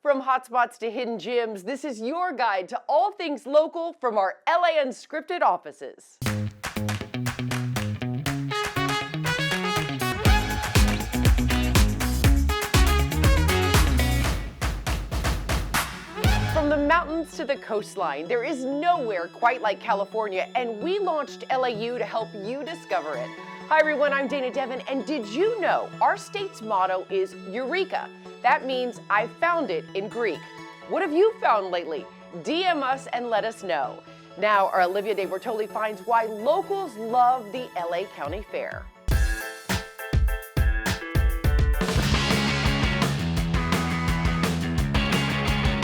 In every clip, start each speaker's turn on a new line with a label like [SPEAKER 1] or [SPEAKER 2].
[SPEAKER 1] From hotspots to hidden gems, this is your guide to all things local from our LA Unscripted offices. From the mountains to the coastline, there is nowhere quite like California, and we launched LAU to help you discover it. Hi everyone, I'm Dana Devin, and did you know our state's motto is Eureka? That means I found it in Greek. What have you found lately? DM us and let us know. Now, our Olivia De Bortoli finds why locals love the LA County Fair.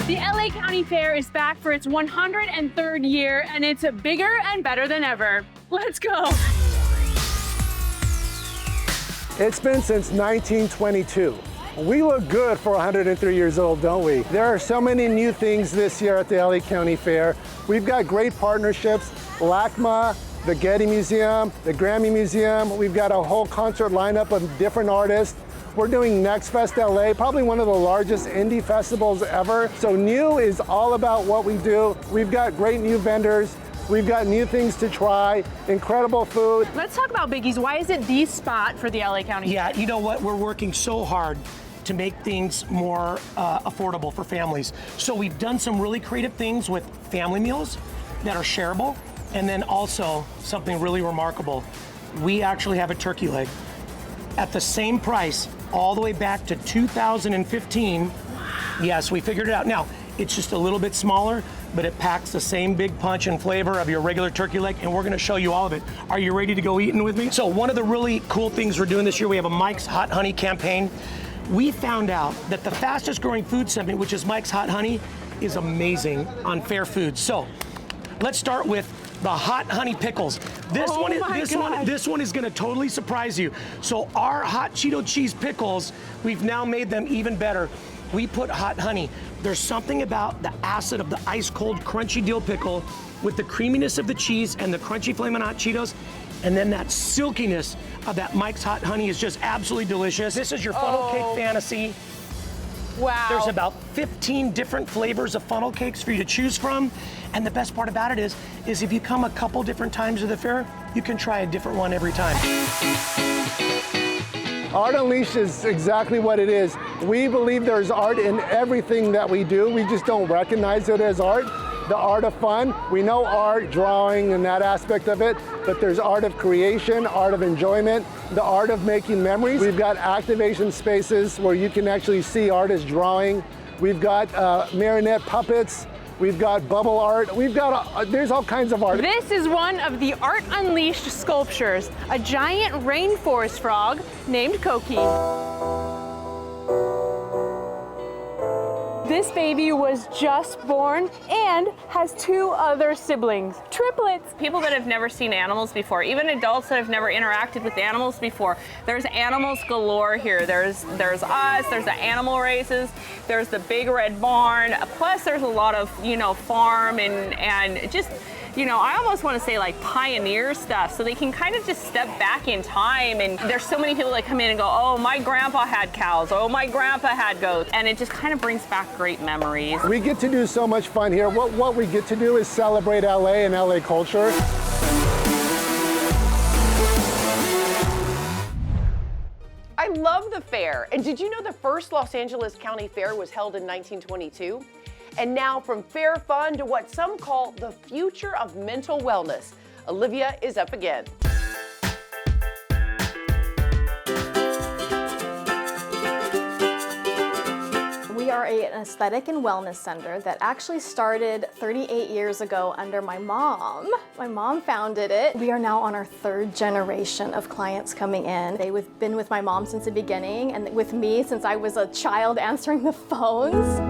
[SPEAKER 2] The LA County Fair is back for its 103rd year, and it's bigger and better than ever. Let's go.
[SPEAKER 3] It's been since 1922. We look good for 103 years old, don't we? There are so many new things this year at the LA County Fair. We've got great partnerships, LACMA, the Getty Museum, the Grammy Museum. We've got a whole concert lineup of different artists. We're doing Next Fest LA, probably one of the largest indie festivals ever. So new is all about what we do. We've got great new vendors. We've got new things to try, incredible food.
[SPEAKER 2] Let's talk about Biggie's. Why is it the spot for the LA County Fair?
[SPEAKER 4] Yeah, you know what? We're working so hard to make things more affordable for families. So we've done some really creative things with family meals that are shareable, and then also something really remarkable. We actually have a turkey leg at the same price all the way back to 2015. Yes, we figured it out. Now, it's just a little bit smaller, but it packs the same big punch and flavor of your regular turkey leg, and we're gonna show you all of it. Are you ready to go eating with me? So one of the really cool things we're doing this year, we have a Mike's Hot Honey campaign. We found out that the fastest growing food segment, which is Mike's Hot Honey, is amazing on Fair Foods. So let's start with the hot honey pickles. This one is gonna totally surprise you. So our hot Cheeto cheese pickles, we've now made them even better. We put hot honey. There's something about the acid of the ice cold crunchy dill pickle with the creaminess of the cheese and the crunchy Flamin' Hot Cheetos, and then that silkiness of that Mike's Hot Honey is just absolutely delicious. This is your funnel cake fantasy.
[SPEAKER 2] Wow.
[SPEAKER 4] There's about 15 different flavors of funnel cakes for you to choose from. And the best part about it is if you come a couple different times to the fair, you can try a different one every time.
[SPEAKER 3] Art Unleashed is exactly what it is. We believe there's art in everything that we do. We just don't recognize it as art. The art of fun. We know art, drawing, and that aspect of it, but there's art of creation, art of enjoyment, the art of making memories. We've got activation spaces where you can actually see artists drawing. We've got marionette puppets. We've got bubble art. We've got, there's all kinds of art.
[SPEAKER 2] This is one of the Art Unleashed sculptures, a giant rainforest frog named Koki. This baby was just born and has 2 other siblings, triplets.
[SPEAKER 5] People that have never seen animals before, even adults that have never interacted with animals before, there's animals galore here. There's us, there's the animal races, there's the big red barn, plus there's a lot of, farm and just, I almost want to say like pioneer stuff, so they can kind of just step back in time. And there's so many people that come in and go, oh, my grandpa had cows, oh, my grandpa had goats, and it just kind of brings back great memories.
[SPEAKER 3] We get to do so much fun here. What we get to do is celebrate LA and LA culture.
[SPEAKER 1] I love the fair. And did you know the first Los Angeles County Fair was held in 1922? And now from fair fun to what some call the future of mental wellness, Olivia is up again.
[SPEAKER 6] We are an aesthetic and wellness center that actually started 38 years ago under my mom. My mom founded it. We are now on our 3rd generation of clients coming in. They've been with my mom since the beginning and with me since I was a child answering the phones.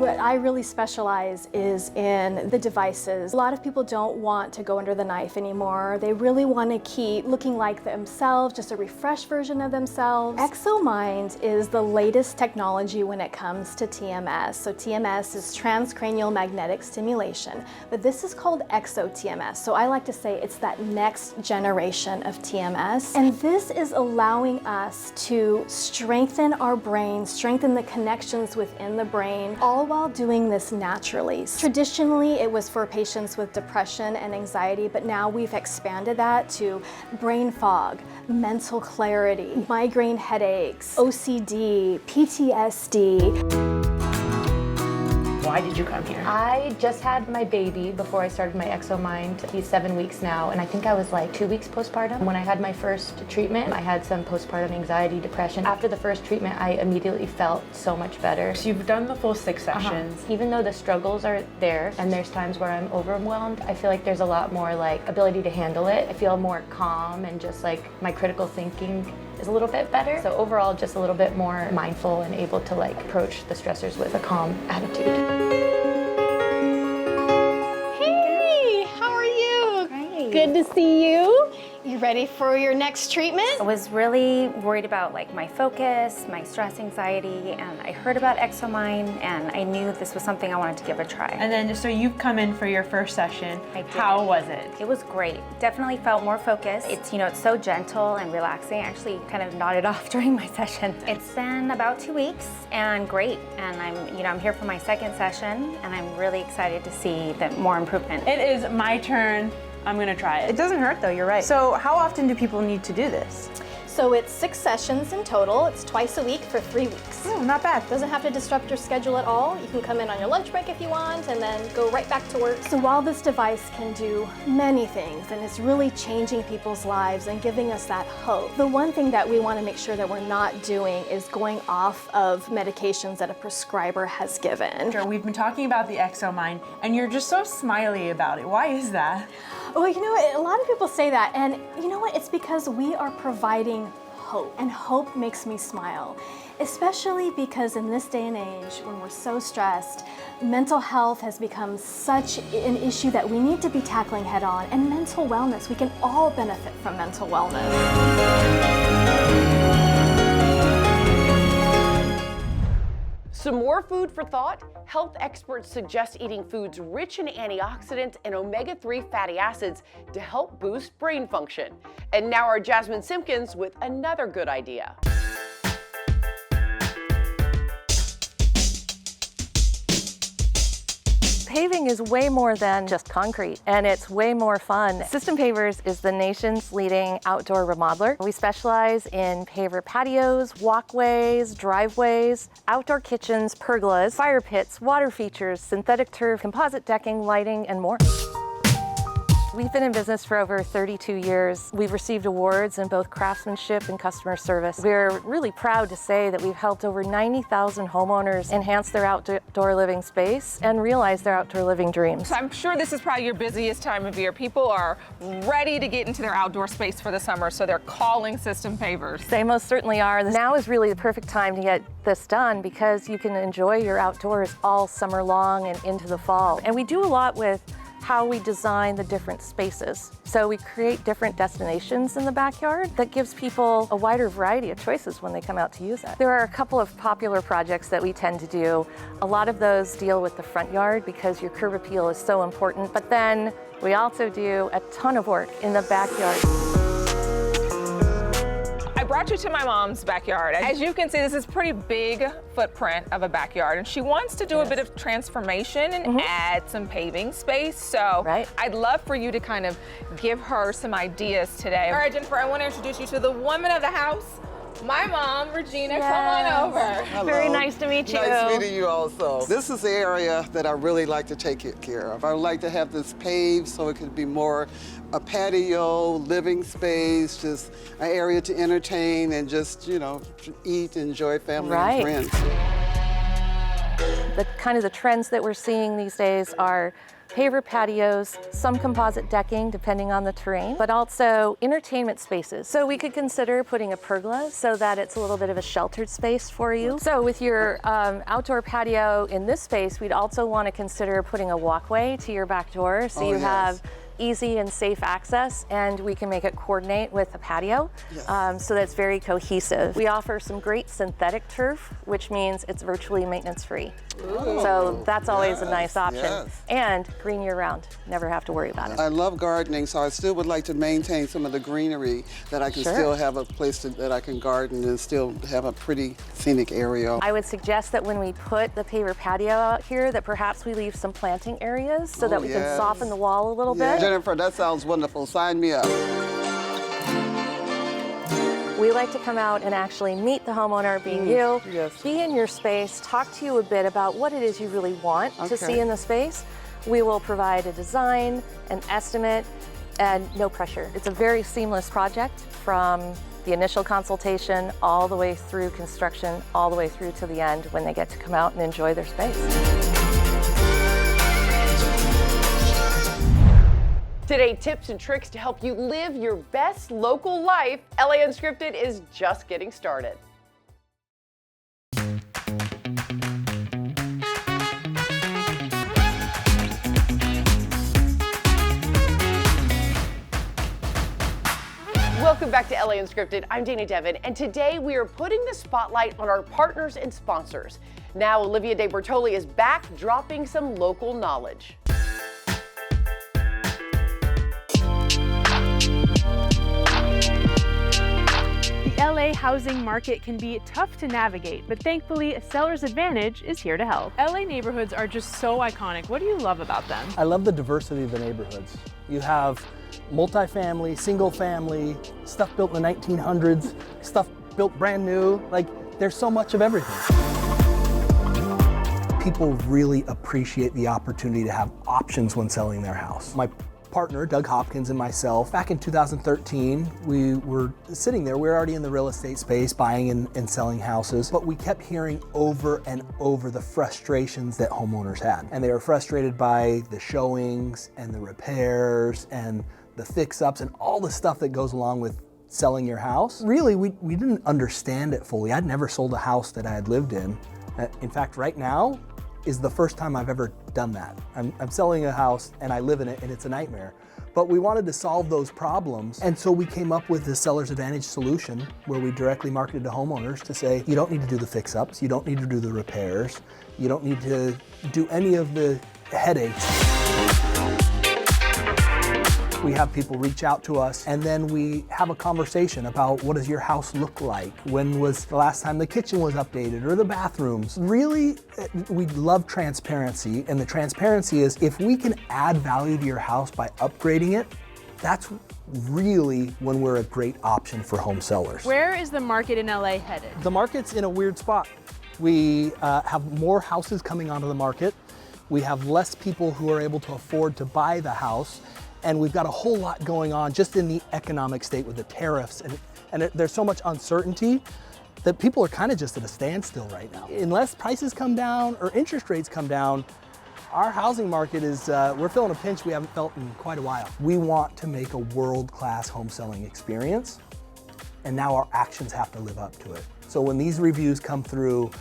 [SPEAKER 6] What I really specialize is in the devices. A lot of people don't want to go under the knife anymore. They really want to keep looking like themselves, just a refreshed version of themselves. ExoMind is the latest technology when it comes to TMS. So TMS is transcranial magnetic stimulation, but this is called ExoTMS. So I like to say it's that next generation of TMS. And this is allowing us to strengthen our brain, strengthen the connections within the brain, all while doing this naturally. Traditionally, it was for patients with depression and anxiety, but now we've expanded that to brain fog, mental clarity, migraine headaches, OCD, PTSD.
[SPEAKER 2] Why did you come here?
[SPEAKER 7] I just had my baby before I started my ExoMind. He's 7 weeks now, and I think I was like 2 weeks postpartum. When I had my first treatment, I had some postpartum anxiety, depression. After the first treatment, I immediately felt so much better.
[SPEAKER 2] So you've done the full 6 sessions.
[SPEAKER 7] Even though the struggles are there, and there's times where I'm overwhelmed, I feel like there's a lot more like ability to handle it. I feel more calm, and just like my critical thinking is a little bit better. So overall, just a little bit more mindful and able to like approach the stressors with a calm attitude.
[SPEAKER 6] Hey, how are you?
[SPEAKER 8] Great.
[SPEAKER 6] Good to see you. You ready for your next treatment?
[SPEAKER 8] I was really worried about like my focus, my stress, anxiety, and I heard about ExoMind and I knew this was something I wanted to give a try.
[SPEAKER 2] And then, so you've come in for your first session.
[SPEAKER 8] I did.
[SPEAKER 2] How was it?
[SPEAKER 8] It was great. Definitely felt more focused. It's, it's so gentle and relaxing. I actually kind of nodded off during my session. It's been about 2 weeks and great. And I'm here for my second session and I'm really excited to see the more improvement.
[SPEAKER 2] It is my turn. I'm gonna try it.
[SPEAKER 9] It doesn't hurt though, you're right. So how often do people need to do this?
[SPEAKER 6] So it's 6 sessions in total. It's twice a week for 3 weeks.
[SPEAKER 9] Oh, not bad.
[SPEAKER 6] Doesn't have to disrupt your schedule at all. You can come in on your lunch break if you want and then go right back to work. So while this device can do many things and it's really changing people's lives and giving us that hope, the one thing that we want to make sure that we're not doing is going off of medications that a prescriber has given.
[SPEAKER 2] We've been talking about the ExoMind and you're just so smiley about it. Why is that?
[SPEAKER 6] Well, a lot of people say that, and you know what? It's because we are providing hope, and hope makes me smile, especially because in this day and age, when we're so stressed, mental health has become such an issue that we need to be tackling head on, and mental wellness, we can all benefit from mental wellness.
[SPEAKER 1] Some more food for thought? Health experts suggest eating foods rich in antioxidants and omega-3 fatty acids to help boost brain function. And now our Jasmine Simpkins with another good idea.
[SPEAKER 10] Paving is way more than just concrete, and it's way more fun. System Pavers is the nation's leading outdoor remodeler. We specialize in paver patios, walkways, driveways, outdoor kitchens, pergolas, fire pits, water features, synthetic turf, composite decking, lighting, and more. We've been in business for over 32 years. We've received awards in both craftsmanship and customer service. We're really proud to say that we've helped over 90,000 homeowners enhance their outdoor living space and realize their outdoor living dreams.
[SPEAKER 5] So I'm sure this is probably your busiest time of year. People are ready to get into their outdoor space for the summer, so they're calling System Pavers.
[SPEAKER 10] They most certainly are. Now is really the perfect time to get this done because you can enjoy your outdoors all summer long and into the fall. And we do a lot with how we design the different spaces. So we create different destinations in the backyard that gives people a wider variety of choices when they come out to use it. There are a couple of popular projects that we tend to do. A lot of those deal with the front yard because your curb appeal is so important, but then we also do a ton of work in the backyard.
[SPEAKER 5] I brought you to my mom's backyard. As you can see, this is a pretty big footprint of a backyard, and she wants to do a bit of transformation and add some paving space. So I'd love for you to kind of give her some ideas today. All right, Jennifer, I want to introduce you to the woman of the house, my mom, Regina. Come on over.
[SPEAKER 10] Hello. Very nice to meet you.
[SPEAKER 11] Nice meeting you also. This is the area that I really like to take care of. I would like to have this paved so it could be more a patio, living space, just an area to entertain and just, eat, enjoy family and friends.
[SPEAKER 10] The trends that we're seeing these days are paver patios, some composite decking depending on the terrain, but also entertainment spaces. So we could consider putting a pergola so that it's a little bit of a sheltered space for you. So with your outdoor patio in this space, we'd also want to consider putting a walkway to your back door so you have easy and safe access, and we can make it coordinate with the patio so that it's very cohesive. We offer some great synthetic turf, which means it's virtually maintenance free. So that's always a nice option. And green year round, never have to worry about it.
[SPEAKER 11] I love gardening, so I still would like to maintain some of the greenery that I can still have a place that I can garden and still have a pretty scenic area.
[SPEAKER 10] I would suggest that when we put the paver patio out here, that perhaps we leave some planting areas so that we can soften the wall a little bit.
[SPEAKER 11] Jennifer, that sounds wonderful. Sign me up.
[SPEAKER 10] We like to come out and actually meet the homeowner, being you, be in your space, talk to you a bit about what it is you really want to see in the space. We will provide a design, an estimate, and no pressure. It's a very seamless project from the initial consultation all the way through construction, all the way through to the end when they get to come out and enjoy their space.
[SPEAKER 1] Today, tips and tricks to help you live your best local life. LA Unscripted is just getting started. Welcome back to LA Unscripted. I'm Dana Devin, and today we are putting the spotlight on our partners and sponsors. Now, Olivia De Bertoli is back dropping some local knowledge.
[SPEAKER 2] The LA housing market can be tough to navigate, but thankfully, Seller's Advantage is here to help. LA neighborhoods are just so iconic. What do you love about them?
[SPEAKER 12] I love the diversity of the neighborhoods. You have multifamily, single family, stuff built in the 1900s, stuff built brand new. Like, there's so much of everything. People really appreciate the opportunity to have options when selling their house. My partner, Doug Hopkins, and myself, back in 2013, we were sitting there. We were already in the real estate space, buying and selling houses, but we kept hearing over and over the frustrations that homeowners had. And they were frustrated by the showings and the repairs and the fix-ups and all the stuff that goes along with selling your house. Really, we didn't understand it fully. I'd never sold a house that I had lived in. In fact, right now is the first time I've ever done that. I'm selling a house and I live in it and it's a nightmare. But we wanted to solve those problems, and so we came up with the Seller's Advantage solution where we directly marketed to homeowners to say, you don't need to do the fix-ups, you don't need to do the repairs, you don't need to do any of the headaches. We have people reach out to us, and then we have a conversation about what does your house look like? When was the last time the kitchen was updated or the bathrooms? Really, we love transparency, and the transparency is if we can add value to your house by upgrading it, that's really when we're a great option for home sellers.
[SPEAKER 2] Where is the market in LA headed?
[SPEAKER 12] The market's in a weird spot. We have more houses coming onto the market. We have less people who are able to afford to buy the house. And we've got a whole lot going on just in the economic state with the tariffs. And there's so much uncertainty that people are kind of just at a standstill right now. Unless prices come down or interest rates come down, our housing market is, we're feeling a pinch we haven't felt in quite a while. We want to make a world-class home selling experience, and now our actions have to live up to it. So when these reviews come through,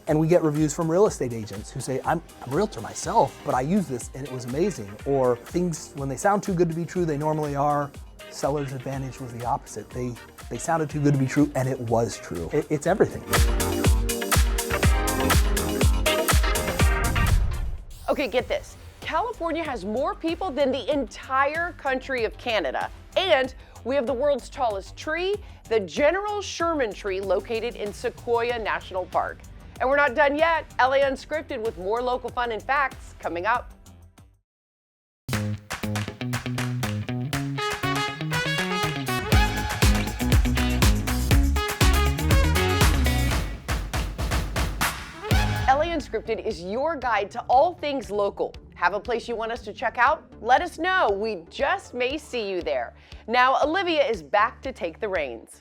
[SPEAKER 12] and we get reviews from real estate agents who say, I'm a realtor myself, but I use this and it was amazing. Or things, when they sound too good to be true, they normally are. Seller's Advantage was the opposite. They sounded too good to be true and it was true. It's everything.
[SPEAKER 1] Okay, get this. California has more people than the entire country of Canada. And we have the world's tallest tree, the General Sherman tree located in Sequoia National Park. And we're not done yet. LA Unscripted with more local fun and facts coming up. LA Unscripted is your guide to all things local. Have a place you want us to check out? Let us know. We just may see you there. Now, Olivia is back to take the reins.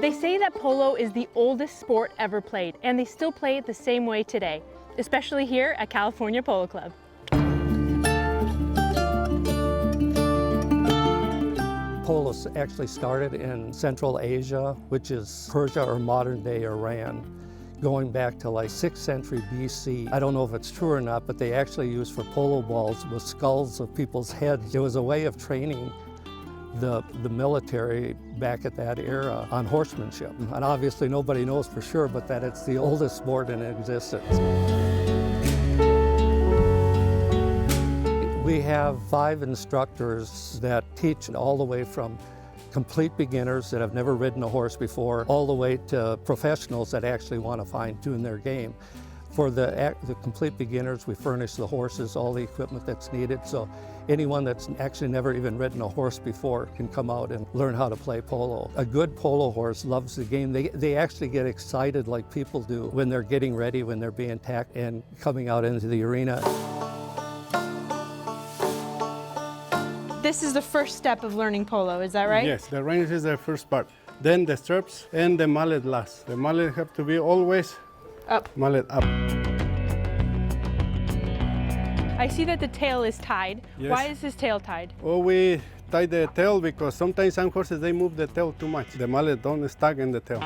[SPEAKER 2] They say that polo is the oldest sport ever played, and they still play it the same way today, especially here at California Polo Club.
[SPEAKER 13] Polo actually started in Central Asia, which is Persia or modern-day Iran, going back to like 6th century BC. I don't know if it's true or not, but they actually used for polo balls with skulls of people's heads. It was a way of training the military back at that era on horsemanship. And obviously nobody knows for sure, but that it's the oldest sport in existence. We have 5 instructors that teach all the way from complete beginners that have never ridden a horse before, all the way to professionals that actually want to fine-tune their game. For the complete beginners, we furnish the horses, all the equipment that's needed, so anyone that's actually never even ridden a horse before can come out and learn how to play polo. A good polo horse loves the game. They actually get excited like people do when they're getting ready, when they're being tacked and coming out into the arena.
[SPEAKER 2] This is the first step of learning polo, is that right?
[SPEAKER 14] Yes, the reins is the first part. Then the stirrups and the mallet last. The mallet have to be always
[SPEAKER 2] up.
[SPEAKER 14] Mallet up.
[SPEAKER 2] I see that the tail is tied.
[SPEAKER 14] Yes.
[SPEAKER 2] Why is his tail tied?
[SPEAKER 14] Oh, we tie the tail because sometimes some horses, they move the tail too much. The mallet don't stuck in the tail.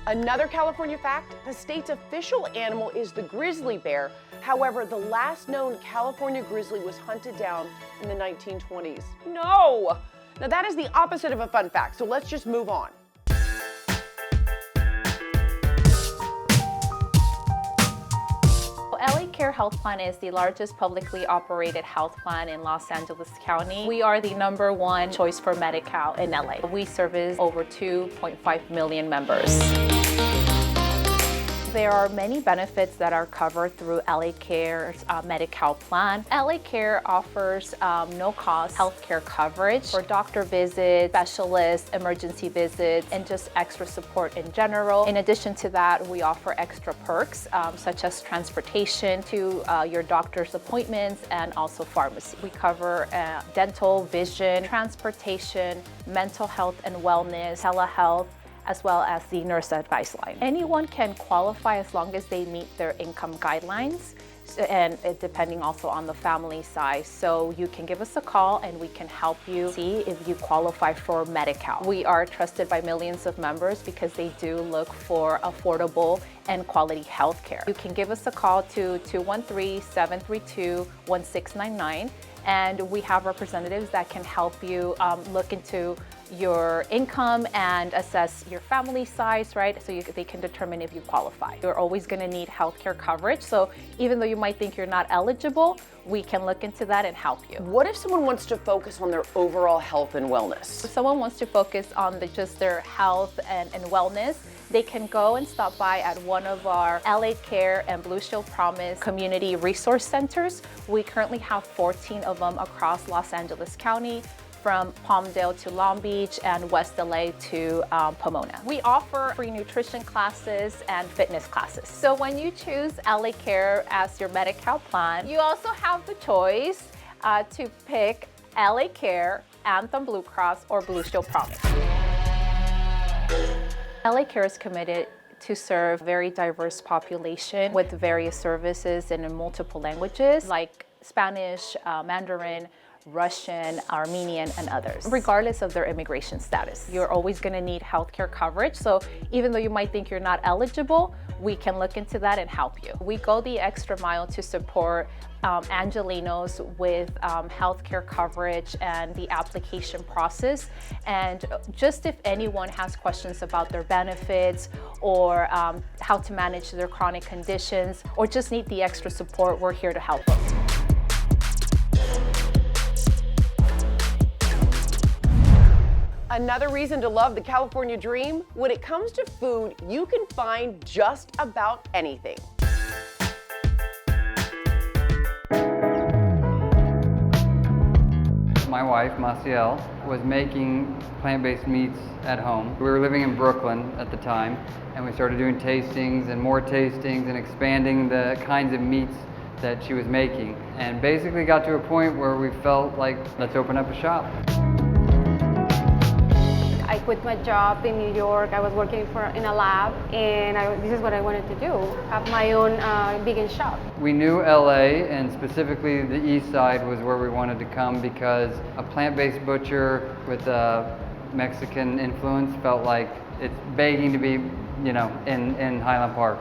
[SPEAKER 1] Another California fact, the state's official animal is the grizzly bear. However, the last known California grizzly was hunted down in the 1920s. No! Now that is the opposite of a fun fact, so let's just move on.
[SPEAKER 7] LA Care Health Plan is the largest publicly operated health plan in Los Angeles County. We are the #1 choice for Medi-Cal in LA. We service over 2.5 million members. There are many benefits that are covered through LA Care's Medi-Cal plan. LA Care offers no-cost healthcare coverage for doctor visits, specialists, emergency visits, and just extra support in general. In addition to that, we offer extra perks such as transportation to your doctor's appointments and also pharmacy. We cover dental, vision, transportation, mental health and wellness, telehealth, as well as the nurse advice line. Anyone can qualify as long as they meet their income guidelines, and depending also on the family size. So you can give us a call and we can help you see if you qualify for Medi-Cal. We are trusted by millions of members because they do look for affordable and quality health care. You can give us a call to 213-732-1699, and we have representatives that can help you look into your income and assess your family size, right? So they can determine if you qualify. You're always gonna need healthcare coverage. So even though you might think you're not eligible, we can look into that and help you.
[SPEAKER 1] What if someone wants to focus on their overall health and wellness?
[SPEAKER 7] If someone wants to focus on just their health and wellness, they can go and stop by at one of our LA Care and Blue Shield Promise community resource centers. We currently have 14 of them across Los Angeles County, from Palmdale to Long Beach and West LA to Pomona. We offer free nutrition classes and fitness classes. So when you choose LA Care as your Medi-Cal plan, you also have the choice to pick LA Care, Anthem Blue Cross, or Blue Shield Promise. LA Care is committed to serve a very diverse population with various services in multiple languages like Spanish, Mandarin, Russian, Armenian, and others, regardless of their immigration status. You're always going to need healthcare coverage. So even though you might think you're not eligible, we can look into that and help you. We go the extra mile to support Angelenos with healthcare coverage and the application process. And just if anyone has questions about their benefits or how to manage their chronic conditions or just need the extra support, we're here to help them.
[SPEAKER 1] Another reason to love the California dream, when it comes to food, you can find just about anything.
[SPEAKER 15] My my wife, Maciel, was making plant-based meats at home. We were living in Brooklyn at the time, and we started doing tastings and more tastings and expanding the kinds of meats that she was making. And basically got to a point where we felt like, let's open up a shop.
[SPEAKER 16] I quit my job in New York. I was working in a lab, and this is what I wanted to do, have my own vegan shop.
[SPEAKER 15] We knew LA, and specifically the east side was where we wanted to come because a plant-based butcher with a Mexican influence felt like it's begging to be, you know, in Highland Park.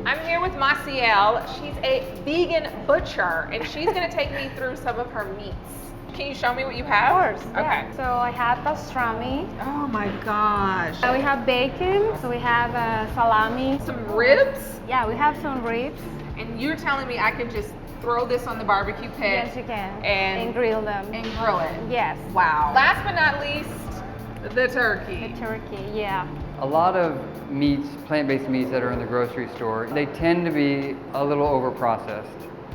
[SPEAKER 17] I'm here with Maciel. She's a vegan butcher, and she's gonna take me through some of her meats. Can you show me what you have?
[SPEAKER 16] Of course, yeah.
[SPEAKER 17] Okay.
[SPEAKER 16] So I have pastrami.
[SPEAKER 17] Oh my gosh.
[SPEAKER 16] We have bacon. So we have salami.
[SPEAKER 17] Some ribs?
[SPEAKER 16] Yeah, we have some ribs.
[SPEAKER 17] And you're telling me I can just throw this on the barbecue pit?
[SPEAKER 16] Yes, you can.
[SPEAKER 17] And
[SPEAKER 16] grill them.
[SPEAKER 17] And grill it?
[SPEAKER 16] Yes.
[SPEAKER 17] Wow. Last but not least, the turkey.
[SPEAKER 16] The turkey, yeah.
[SPEAKER 15] A lot of meats, plant-based meats that are in the grocery store, they tend to be a little over-processed.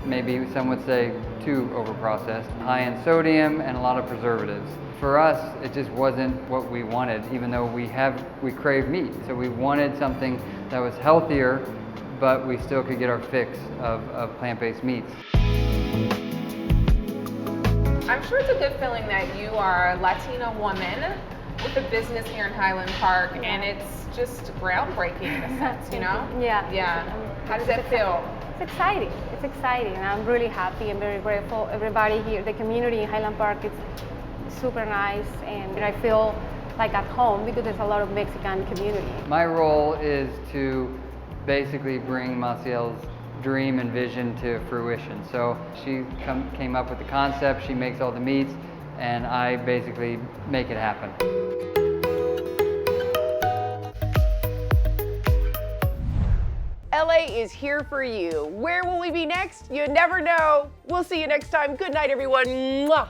[SPEAKER 15] Maybe some would say too over-processed. High in sodium and a lot of preservatives. For us, it just wasn't what we wanted, even though we crave meat. So we wanted something that was healthier, but we still could get our fix of plant-based meats.
[SPEAKER 17] I'm sure it's a good feeling that you are a Latina woman with a business here in Highland Park, and it's just groundbreaking in a sense, you know?
[SPEAKER 16] Yeah.
[SPEAKER 17] Yeah. How does that feel?
[SPEAKER 16] It's exciting. It's exciting. I'm really happy and very grateful. Everybody here, the community in Highland Park, is super nice, and I feel like at home because there's a lot of Mexican community.
[SPEAKER 15] My role is to basically bring Maciel's dream and vision to fruition. So she came up with the concept, she makes all the meats, and I basically make it happen.
[SPEAKER 1] LA is here for you. Where will we be next? You never know. We'll see you next time. Good night, everyone. Mwah.